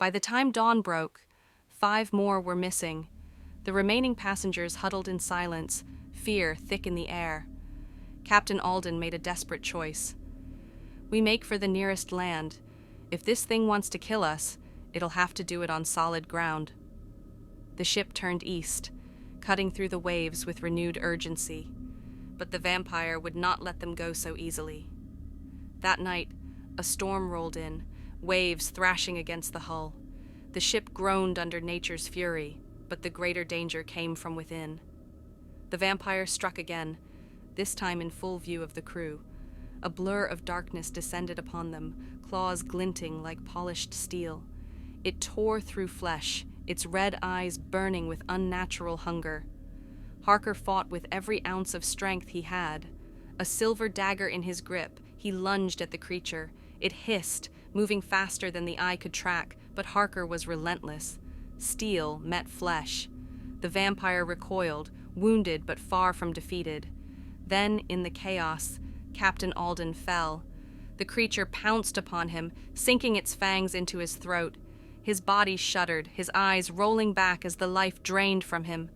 By the time dawn broke, 5 more were missing. The remaining passengers huddled in silence, fear thick in the air. Captain Alden made a desperate choice. We make for the nearest land. If this thing wants to kill us, it'll have to do it on solid ground. The ship turned east, cutting through the waves with renewed urgency. But the vampire would not let them go so easily. That night, a storm rolled in, waves thrashing against the hull. The ship groaned under nature's fury, but the greater danger came from within. The vampire struck again, this time in full view of the crew. A blur of darkness descended upon them, claws glinting like polished steel. It tore through flesh, its red eyes burning with unnatural hunger. Harker fought with every ounce of strength he had. A silver dagger in his grip, he lunged at the creature. It hissed, moving faster than the eye could track, but Harker was relentless. Steel met flesh. The vampire recoiled, wounded but far from defeated. Then, in the chaos, Captain Alden fell. The creature pounced upon him, sinking its fangs into his throat. His body shuddered, his eyes rolling back as the life drained from him.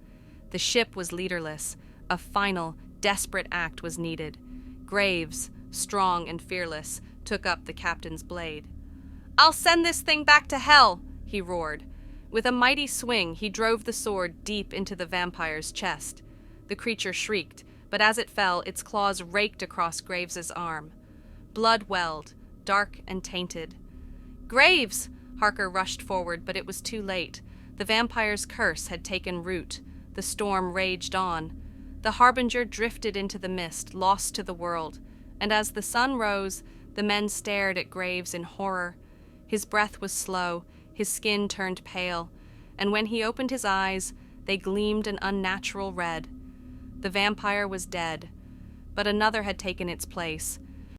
The ship was leaderless. A final, desperate act was needed. Graves, strong and fearless, took up the captain's blade. "I'll send this thing back to hell!" he roared. With a mighty swing, he drove the sword deep into the vampire's chest. The creature shrieked, but as it fell, its claws raked across Graves's arm. Blood welled, dark and tainted. "Graves!" Harker rushed forward, but it was too late. The vampire's curse had taken root. The storm raged on. The Harbinger drifted into the mist, lost to the world. And as the sun rose, the men stared at Graves in horror. His breath was slow, his skin turned pale, and when he opened his eyes, they gleamed an unnatural red. The vampire was dead, but another had taken its place,